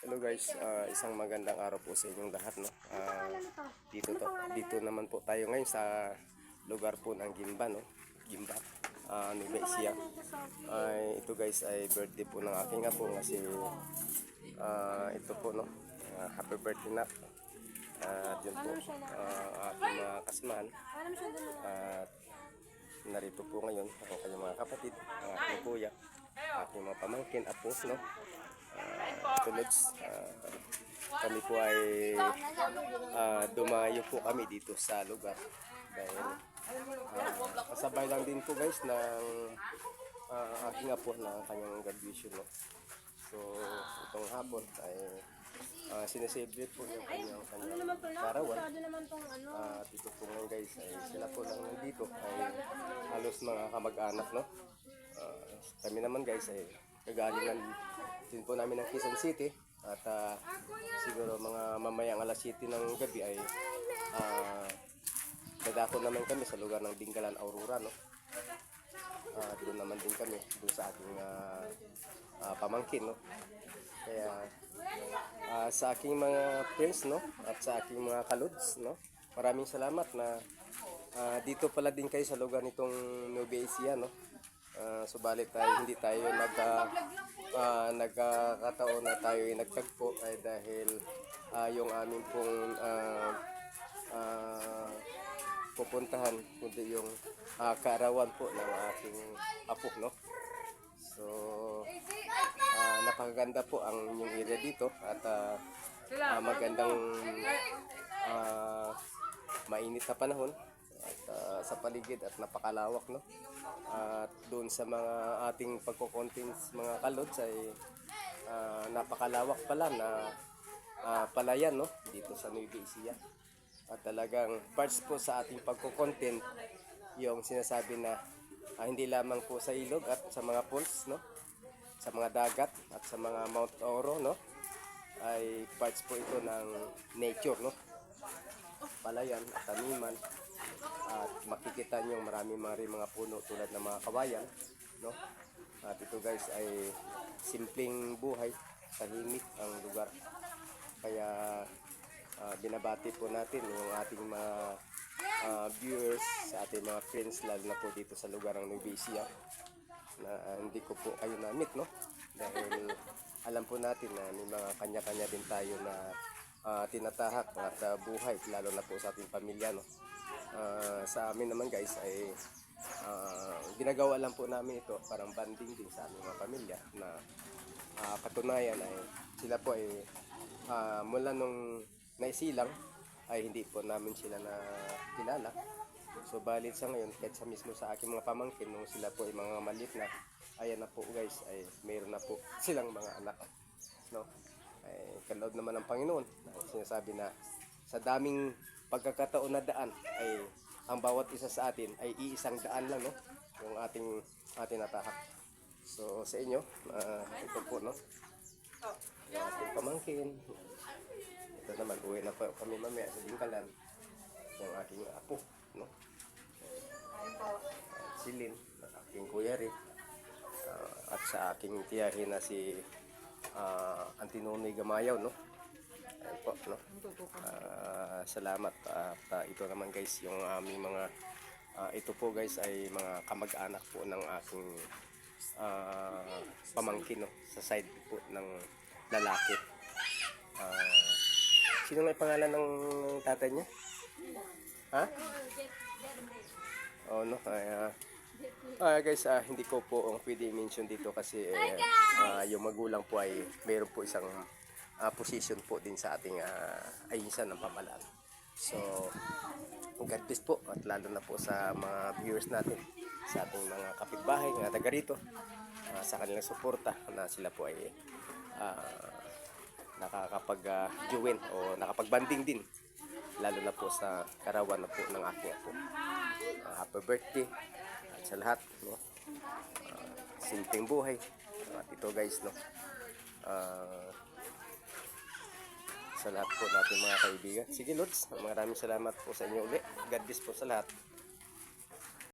Hello guys, isang magandang araw po sa inyong lahat, no. Dito naman po tayo ngayon sa lugar po ng Gimba, no. Gimba, Nueva Ecija. Ito guys ay birthday po ng aking apo kasi ito po, no. Happy birthday na. At yun po, ating mga kasamahan. At narito po ngayon ako kanyang mga kapatid, ang aking kuya, aking mga pamangkin, apo, no. Tulods, kami po ay dumayo po kami dito sa lugar dahil kasabay lang din po guys ng aking apo na kanyang graduation, no. So itong hapon ay sineselebrate po yung kanyang karawan. At ito po ngayon guys ay sila po lang nandito ay halos mga kamag-anak, no. Kami naman guys ay kagalingan din po namin ng Quezon City at siguro mga mamayang alas 7 ng gabi ay dadako naman kami sa lugar ng Dingalan, Aurora, no. Doon naman din kami doon sa ating pamangkin, no. Kaya sa aking mga friends, no, at sa aking mga kalods, no, maraming salamat na dito pala din kayo sa lugar nitong Nueva Ecija, no. Subalit ay hindi tayo nagkakataon na tayo ay nagtagpo ay dahil yung aming pong pupuntahan kundi yung kaarawan po ng aking apo, no. So napakaganda po ang inyong area dito at magandang mainit na panahon at sa paligid at napakalawak, no. At doon sa mga ating pagko-contents mga kalods ay napakalawak pala na palayan, no, dito sa Nueva Ecija. At talagang parts po sa ating pagko-content yung sinasabi na hindi lamang po sa ilog at sa mga pools, no, sa mga dagat at sa mga Mount Oro, no, ay parts po ito ng nature, no, palayan at taniman. At makikita nyo marami mga puno tulad ng mga kawayan, no. At ito guys ay simpleng buhay, tahimik ang lugar. Kaya binabati po natin yung ating mga viewers, sa ating mga friends, lalo na po dito sa lugar ng Nueva Ecija na hindi ko po kayo na-meet, no, dahil alam po natin na may mga kanya-kanya din tayo na tinatahak at buhay, lalo na po sa ating pamilya, no. Sa amin naman guys ay ginagawa lang po namin ito parang banding din sa aming mga pamilya na katunayan ay sila po ay mula nung naisilang ay hindi po namin sila na kilala. So balit sa ngayon kahit sa mismo sa aking mga pamangkin nung sila po ay mga maliit na, ayan na po guys ay mayroon na po silang mga anak, no. Ay kaloob naman ng Panginoon na sinasabi na sa daming pagkakataon na daan ay ang bawat isa sa atin ay iisang daan lang, no, yung ating natahak. So sa inyo ito po, no, yung ating pamangkin. Ito naman uwi na po kami mamaya sa Dingalan, yung aking apo, no, Silin, aking kuya Rick, at sa aking tiyahin na si Antinonoy Gamayaw, no. Ayun po, no. Salamat. At ito naman guys yung aming mga ito po guys ay mga kamag-anak po ng aking pamangkin, no, sa side po ng lalaki. Sino nga pangalan ng tatay niya? Ha? Oh, no. Guys, hindi ko po pwede i-mention dito kasi yung magulang po ay mayroon po isang position po din sa ating ayusan ng pamalaan. So God bless po, at lalo na po sa mga viewers natin, sa ating mga kapitbahay na taga rito, sa kanilang suporta na sila po ay nakakapag-join o nakapag-banding din, lalo na po sa karawan na po ng aking apo. Happy birthday at sa lahat, no. Simpleng buhay. At ito guys, no, sa lahat po natin mga kaibigan. Sige Lods, maraming salamat po sa inyo ulit. God bless po sa lahat.